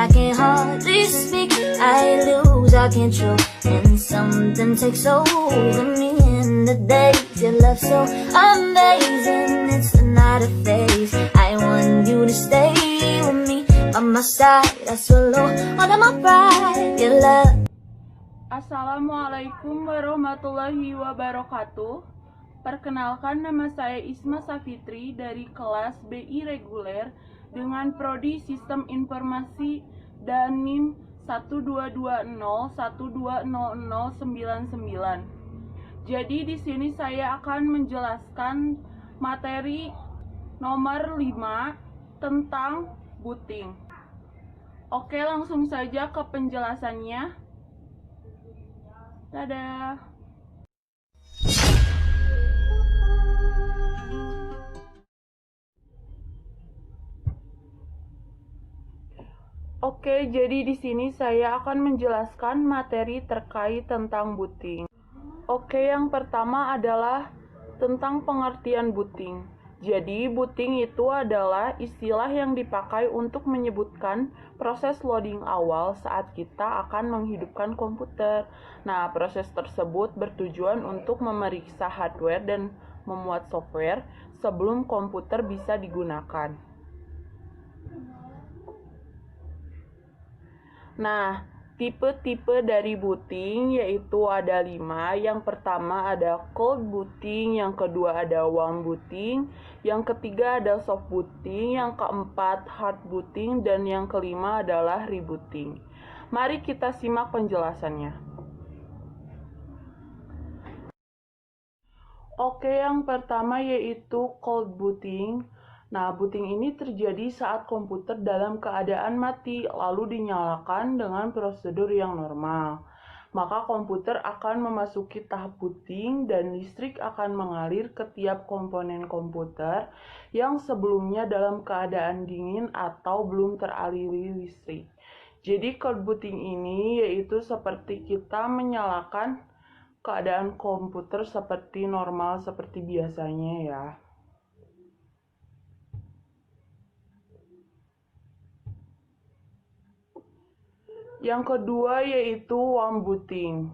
I can hardly speak. I lose all control, and something takes over me. In the days your love so amazing, it's not a phase. I want you to stay with me by my side. I swallow all of my pride, your love. Assalamualaikum warahmatullahi wabarakatuh. Perkenalkan, nama saya Isma Safitri dari kelas BI reguler dengan prodi Sistem Informasi dan NIM 12201200099. Jadi di sini saya akan menjelaskan materi nomor 5 tentang booting. Oke, langsung saja ke penjelasannya. Dadah. Oke, jadi di sini saya akan menjelaskan materi terkait tentang booting. Oke, yang pertama adalah tentang pengertian booting. Jadi, booting itu adalah istilah yang dipakai untuk menyebutkan proses loading awal saat kita akan menghidupkan komputer. Nah, proses tersebut bertujuan untuk memeriksa hardware dan memuat software sebelum komputer bisa digunakan. Nah, tipe-tipe dari booting yaitu ada 5. Yang pertama ada cold booting, yang kedua ada warm booting, yang ketiga ada soft booting, yang keempat hard booting, dan yang kelima adalah rebooting. Mari kita simak penjelasannya. Oke, yang pertama yaitu cold booting. Nah, booting ini terjadi saat komputer dalam keadaan mati, lalu dinyalakan dengan prosedur yang normal. Maka komputer akan memasuki tahap booting dan listrik akan mengalir ke tiap komponen komputer yang sebelumnya dalam keadaan dingin atau belum teraliri listrik. Jadi cold booting ini yaitu seperti kita menyalakan keadaan komputer seperti normal, seperti biasanya ya. Yang kedua yaitu warm booting.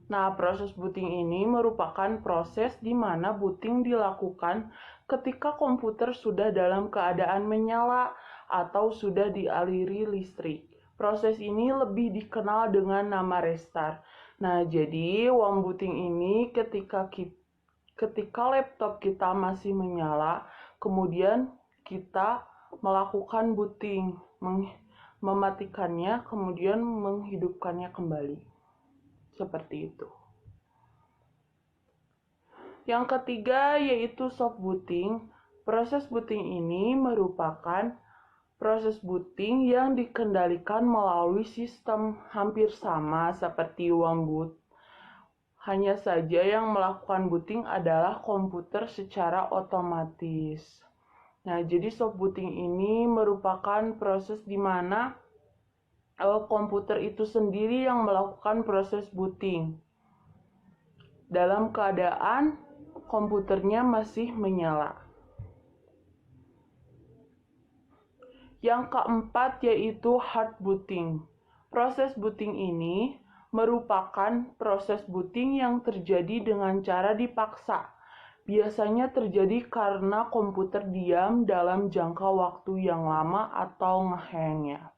Nah, proses booting ini merupakan proses di mana booting dilakukan ketika komputer sudah dalam keadaan menyala atau sudah dialiri listrik. Proses ini lebih dikenal dengan nama restart. Nah, jadi warm booting ini ketika laptop kita masih menyala, kemudian kita melakukan booting, mematikannya, kemudian menghidupkannya kembali. Seperti itu. Yang ketiga yaitu soft booting. Proses booting ini merupakan proses booting yang dikendalikan melalui sistem hampir sama seperti warm boot. Hanya saja yang melakukan booting adalah komputer secara otomatis. Nah, jadi soft booting ini merupakan proses di mana komputer itu sendiri yang melakukan proses booting dalam keadaan komputernya masih menyala. Yang keempat yaitu hard booting. Proses booting ini merupakan proses booting yang terjadi dengan cara dipaksa. Biasanya terjadi karena komputer diam dalam jangka waktu yang lama atau ngehang-nya.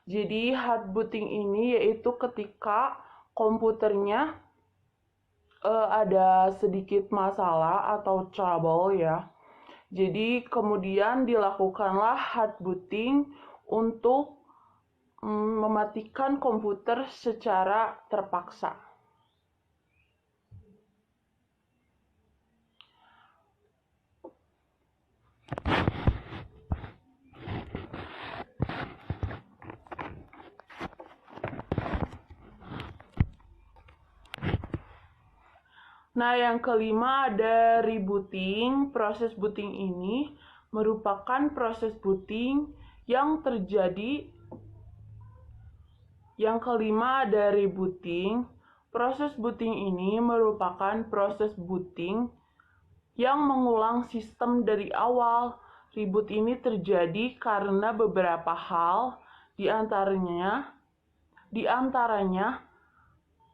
Jadi hard booting ini yaitu ketika komputernya ada sedikit masalah atau trouble ya. Jadi kemudian dilakukanlah hard booting untuk mematikan komputer secara terpaksa. Nah, yang kelima ada rebooting. Proses booting ini merupakan proses booting yang terjadi. Yang kelima ada rebooting. Proses booting ini merupakan proses booting yang mengulang sistem dari awal. Reboot ini terjadi karena beberapa hal. Di antaranya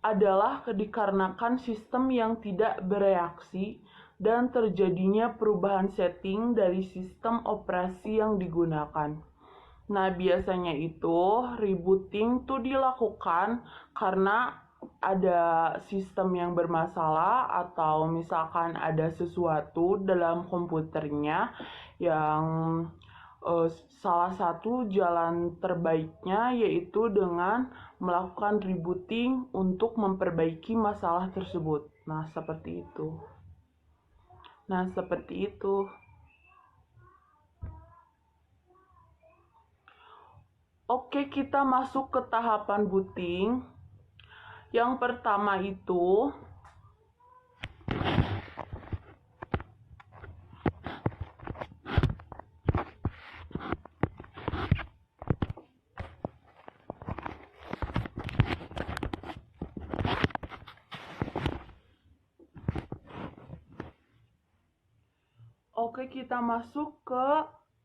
adalah dikarenakan sistem yang tidak bereaksi dan terjadinya perubahan setting dari sistem operasi yang digunakan. Nah, biasanya itu rebooting tuh dilakukan karena ada sistem yang bermasalah atau misalkan ada sesuatu dalam komputernya yang salah satu jalan terbaiknya yaitu dengan melakukan rebooting untuk memperbaiki masalah tersebut. Nah, seperti itu. Oke, kita masuk ke tahapan booting. Yang pertama itu kita masuk ke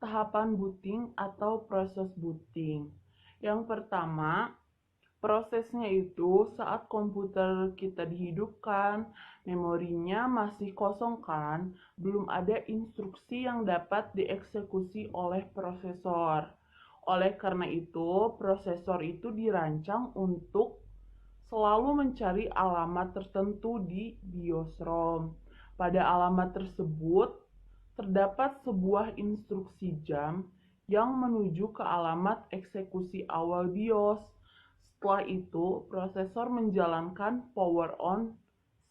tahapan booting atau proses booting. Yang pertama, prosesnya itu saat komputer kita dihidupkan, memorinya masih kosong kan, belum ada instruksi yang dapat dieksekusi oleh prosesor. Oleh karena itu, prosesor itu dirancang untuk selalu mencari alamat tertentu di BIOS ROM. Pada alamat tersebut, terdapat sebuah instruksi jump yang menuju ke alamat eksekusi awal BIOS. Setelah itu, prosesor menjalankan power on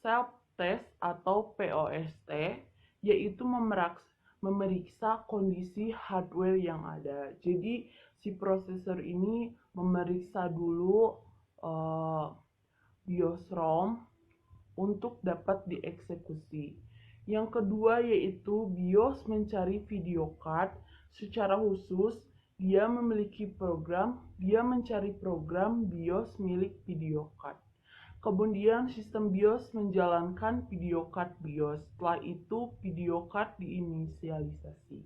self test atau POST, yaitu memeriksa kondisi hardware yang ada. Jadi, si prosesor ini memeriksa dulu BIOS ROM untuk dapat dieksekusi. Yang kedua yaitu BIOS mencari video card. Secara khusus, dia mencari program BIOS milik video card. Kemudian sistem BIOS menjalankan video card BIOS. Setelah itu video card diinisialisasi.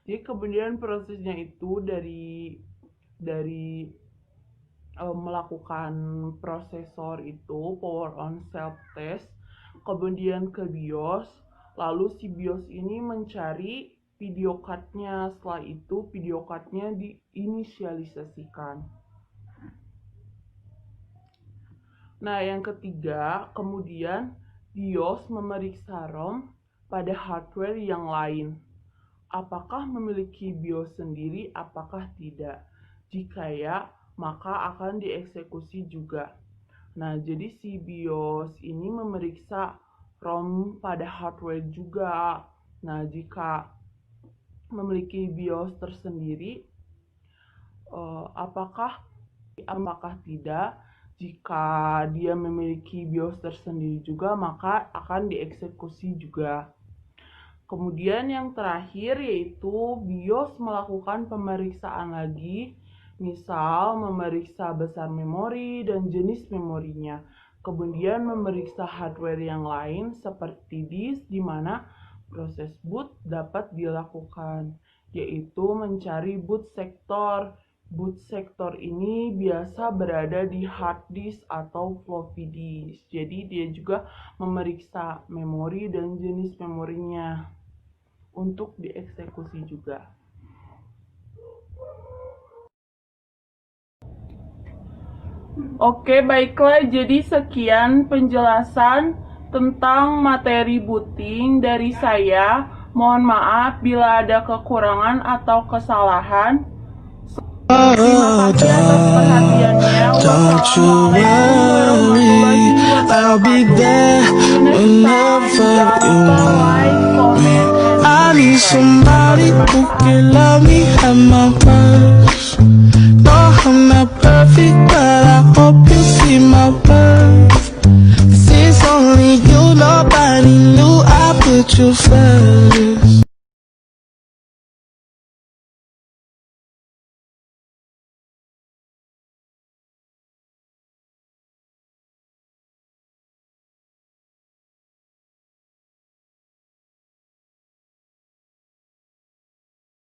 Jadi kemudian prosesnya itu dari melakukan prosesor itu power on self test, kemudian ke BIOS, lalu si BIOS ini mencari video card-nya. Setelah itu video card-nya diinisialisasikan. Nah, yang ketiga, kemudian BIOS memeriksa ROM pada hardware yang lain. Apakah memiliki BIOS sendiri, apakah tidak? Jika ya, maka akan dieksekusi juga. Nah, jadi si BIOS ini memeriksa ROM pada hardware juga. Nah, jika memiliki BIOS tersendiri, apakah tidak? Jika dia memiliki BIOS tersendiri juga, maka akan dieksekusi juga. Kemudian yang terakhir yaitu BIOS melakukan pemeriksaan lagi, misal memeriksa besar memori dan jenis memorinya. Kemudian memeriksa hardware yang lain seperti disk di mana proses boot dapat dilakukan, yaitu mencari boot sektor. Boot sektor ini biasa berada di hard disk atau floppy disk. Jadi dia juga memeriksa memori dan jenis memorinya untuk dieksekusi juga. Oke, baiklah. Jadi sekian penjelasan tentang materi booting dari saya. Mohon maaf bila ada kekurangan atau kesalahan. Terima kasih atas perhatiannya. Don't you worry, I'll be there whenever you want me. I need somebody who can love me at my worst. No, I'm not perfect, but I hope you see my worth. Since only you, nobody knew I put you first.